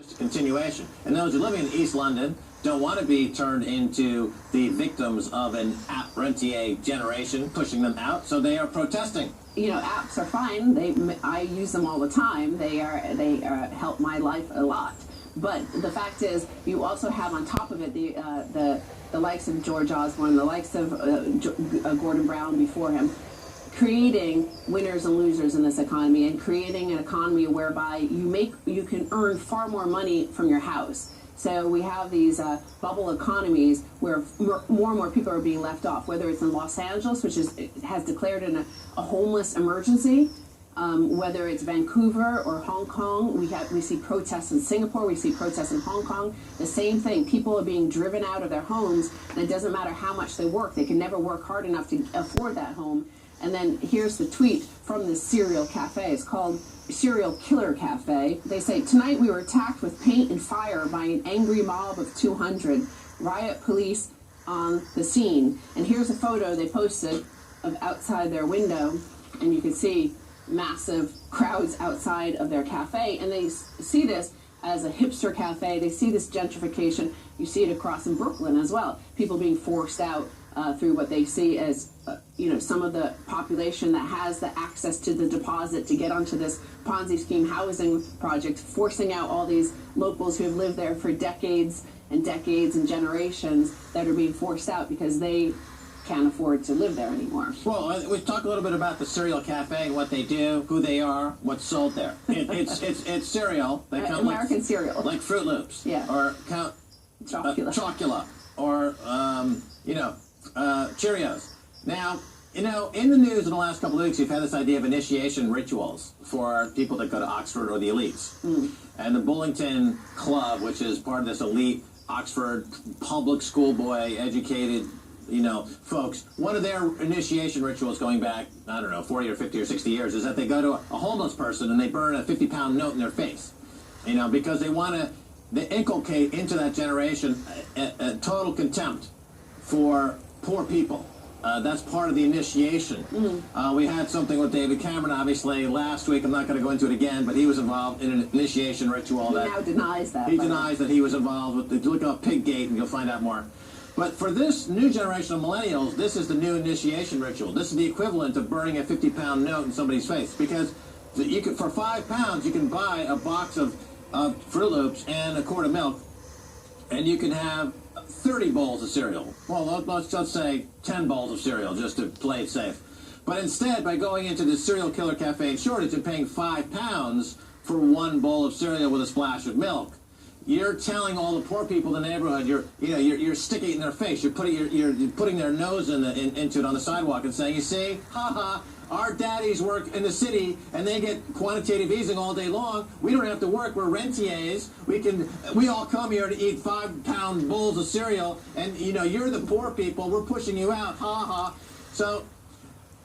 Just a continuation. And those who live in East London don't want to be turned into the victims of an app rentier generation, pushing them out, so they are protesting. You know, apps are fine. I use them all the time. They help my life a lot. But the fact is, you also have on top of it the likes of George Osborne, the likes of Gordon Brown before him, creating winners and losers in this economy, and creating an economy whereby you can earn far more money from your house. So we have these bubble economies where more and more people are being left off, whether it's in Los Angeles, which has declared a homeless emergency, whether it's Vancouver or Hong Kong. We see protests in Singapore, we see protests in Hong Kong. The same thing. People are being driven out of their homes, and it doesn't matter how much they work. They can never work hard enough to afford that home. And then here's the tweet from this cereal cafe. It's called Serial Killer Cafe. They say, tonight we were attacked with paint and fire by an angry mob of 200. Riot police on the scene. And here's a photo they posted of outside their window. And you can see massive crowds outside of their cafe. And they see this as a hipster cafe. They see this gentrification. You see it across in Brooklyn as well. People being forced out through what they see as, some of the population that has the access to the deposit to get onto this Ponzi scheme housing project, forcing out all these locals who have lived there for decades and generations that are being forced out because they can't afford to live there anymore. Well, we talk a little bit about the Cereal Cafe and what they do, who they are, what's sold there. It's cereal. They come American cereal. Like Fruit Loops. Yeah. Or Chocula. Or, Cheerios. Now, in the news in the last couple of weeks, you've had this idea of initiation rituals for people that go to Oxford or the elites. And the Bullington Club, which is part of this elite Oxford public schoolboy educated, folks, one of their initiation rituals going back, 40 or 50 or 60 years, is that they go to a homeless person and they burn a 50-pound note in their face, because they want to inculcate into that generation a total contempt for poor people. That's part of the initiation. We had something with David Cameron, obviously, last week. I'm not going to go into it again, but he was involved in an initiation ritual. He now denies that. He denies that he was involved with the, look up Piggate and you'll find out more. But for this new generation of millennials, this is the new initiation ritual. This is the equivalent of burning a 50-pound note in somebody's face, because for £5, you can buy a box of Fruit Loops and a quart of milk, and you can have 30 bowls of cereal. Well, let's say 10 bowls of cereal, just to play it safe. But instead, by going into the Serial Killer Cafe in Shoreditch and paying £5 for one bowl of cereal with a splash of milk, you're telling all the poor people in the neighborhood, you're sticking it in their face. You're putting their nose into it on the sidewalk and saying, you see, our daddies work in the city and they get quantitative easing all day long. We don't have to work. We're rentiers. We all come here to eat 5-pound bowls of cereal, and you're the poor people. We're pushing you out. So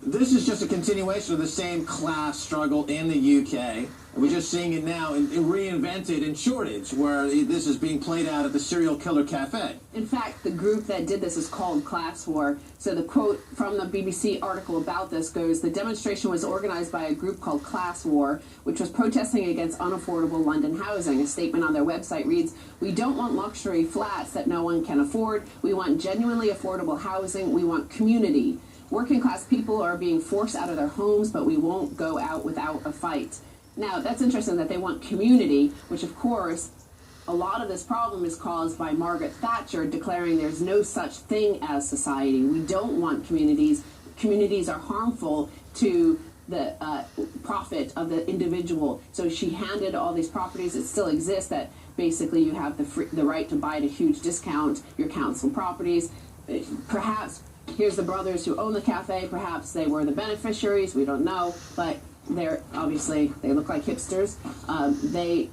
this is just a continuation of the same class struggle in the UK. We're just seeing it now reinvented in Shoreditch, where this is being played out at the Serial Killer Cafe. In fact, the group that did this is called Class War. So the quote from the BBC article about this goes, the demonstration was organized by a group called Class War, which was protesting against unaffordable London housing. A statement on their website reads, we don't want luxury flats that no one can afford. We want genuinely affordable housing. We want community. Working class people are being forced out of their homes, but we won't go out without a fight. Now, that's interesting that they want community, which, of course, a lot of this problem is caused by Margaret Thatcher declaring there's no such thing as society. We don't want communities. Communities are harmful to the profit of the individual. So she handed all these properties that still exist, that basically you have the right to buy at a huge discount your council properties. Perhaps here's the brothers who own the cafe. Perhaps they were the beneficiaries. We don't know, but they look like hipsters. They're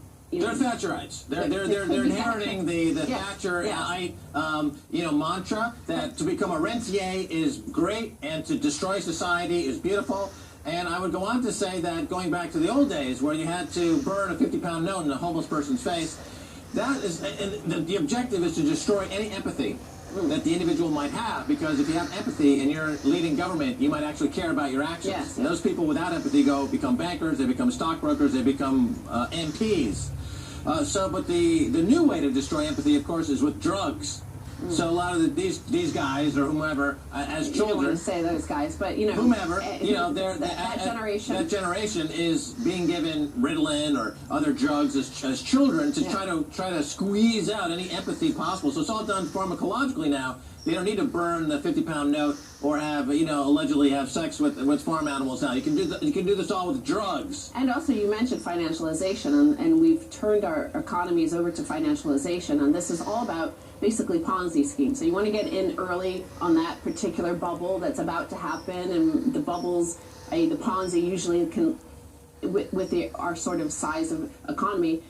Thatcherites. They're inheriting the Thatcherite mantra that to become a rentier is great and to destroy society is beautiful. And I would go on to say that going back to the old days where you had to burn a 50-pound note in a homeless person's face, that is the objective is to destroy any empathy that the individual might have, because if you have empathy and you're leading government, you might actually care about your actions. Yes. And those people without empathy become bankers, they become stockbrokers, they become MPs. But the new way to destroy empathy, of course, is with drugs. So a lot of these guys or whomever, as You don't want children, to say those guys, but whomever, that generation. That generation is being given Ritalin or other drugs as children to try to squeeze out any empathy possible. So it's all done pharmacologically now. They don't need to burn the 50-pound note or have allegedly have sex with farm animals now. You can do this all with drugs. And also, you mentioned financialization, and we've turned our economies over to financialization, and this is all about basically Ponzi schemes. So you want to get in early on that particular bubble that's about to happen, and the bubbles, the Ponzi usually can, with our sort of size of economy,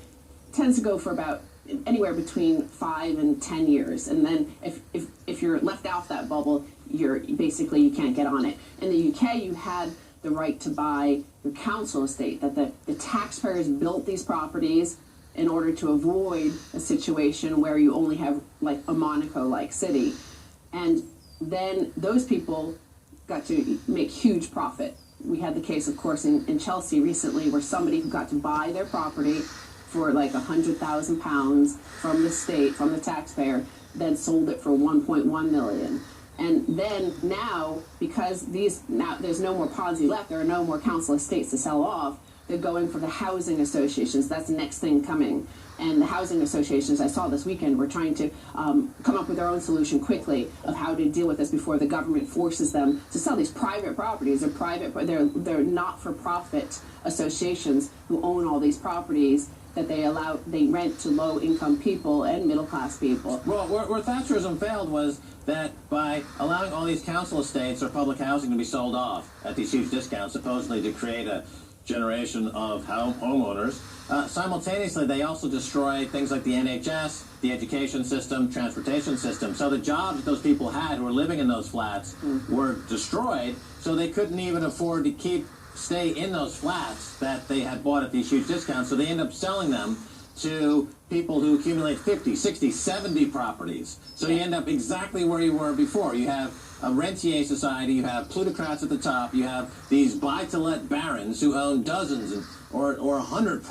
tends to go for about anywhere between 5 and 10 years, and then if you're left off that bubble, you can't get on it. In the UK, you had the right to buy your council estate, that the taxpayers built these properties in order to avoid a situation where you only have like a Monaco-like city. And then those people got to make huge profit. We had the case, of course, in Chelsea recently where somebody who got to buy their property for like £100,000 from the state, from the taxpayer, then sold it for 1.1 million. And then now, because there's no more Ponzi left, there are no more council estates to sell off, they're going for the housing associations. That's the next thing coming. And the housing associations I saw this weekend were trying to come up with their own solution quickly of how to deal with this before the government forces them to sell these private properties. They're not-for-profit associations who own all these properties that they rent to low-income people and middle-class people. Well, where Thatcherism failed was that by allowing all these council estates or public housing to be sold off at these huge discounts, supposedly to create a generation of homeowners, simultaneously they also destroyed things like the NHS, the education system, transportation system. So the jobs that those people had who were living in those flats were destroyed, so they couldn't even afford to stay in those flats that they had bought at these huge discounts, so they end up selling them to people who accumulate 50, 60, 70 properties. So you end up exactly where you were before. You have a rentier society, you have plutocrats at the top, you have these buy-to-let barons who own dozens or 100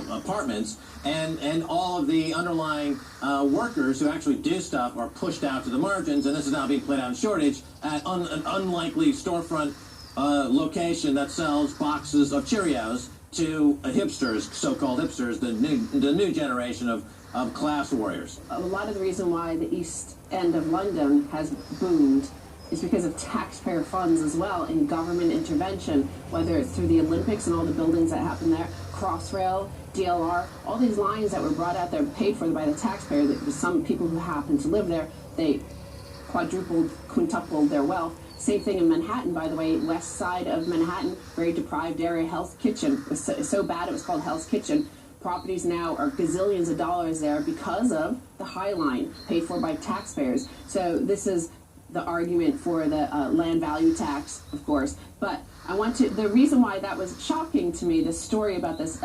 apartments, and all of the underlying workers who actually do stuff are pushed out to the margins, and this is now being played out in Shoreditch at an unlikely storefront location that sells boxes of Cheerios to hipsters, so-called hipsters, the new generation of class warriors. A lot of the reason why the East End of London has boomed is because of taxpayer funds as well and government intervention, whether it's through the Olympics and all the buildings that happen there, Crossrail, DLR, all these lines that were brought out there paid for by the taxpayer. Some people who happen to live there, they quadrupled, quintupled their wealth. Same thing in Manhattan, by the way, west side of Manhattan, very deprived area, Hell's Kitchen. It was so bad it was called Hell's Kitchen. Properties now are gazillions of dollars there because of the High Line, paid for by taxpayers. So this is the argument for the land value tax, of course. But the reason why that was shocking to me, this story about this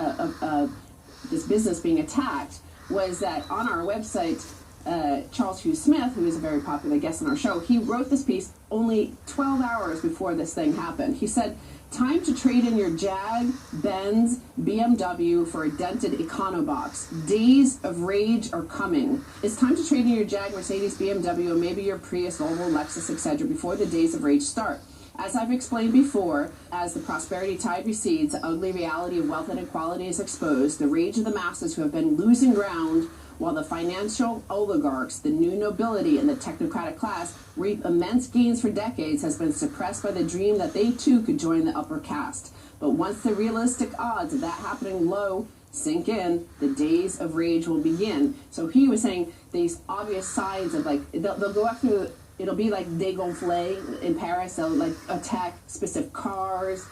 business being attacked, was that on our website, Charles Hugh Smith, who is a very popular guest on our show, he wrote this piece only 12 hours before this thing happened. He said, "Time to trade in your Jag, Benz, BMW for a dented Econobox. Days of rage are coming. It's time to trade in your Jag, Mercedes, BMW, and maybe your Prius, Volvo, Lexus, etc. before the days of rage start. As I've explained before, as the prosperity tide recedes, the ugly reality of wealth inequality is exposed. The rage of the masses who have been losing ground while the financial oligarchs, the new nobility, and the technocratic class reap immense gains for decades has been suppressed by the dream that they too could join the upper caste. But once the realistic odds of that happening low sink in, the days of rage will begin." So he was saying these obvious signs of they'll go after, it'll be like dégonflé in Paris, they'll like attack specific cars,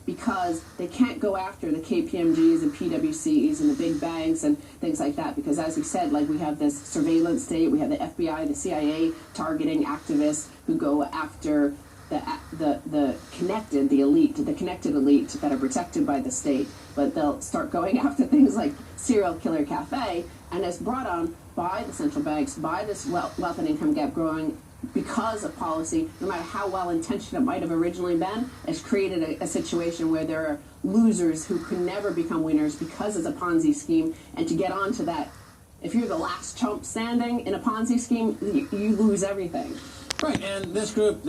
because they can't go after the KPMGs and PwCs and the big banks and things like that, because as he said, like, we have this surveillance state, we have the FBI, the CIA targeting activists who go after the connected elite that are protected by the state, but they'll start going after things like Serial Killer Cafe, and it's brought on by the central banks, by this wealth and income gap growing because of policy. No matter how well intentioned it might have originally been, it's created a situation where there are losers who can never become winners because it's a Ponzi scheme. And to get onto that, if you're the last chump standing in a Ponzi scheme, you lose everything. Right, and this group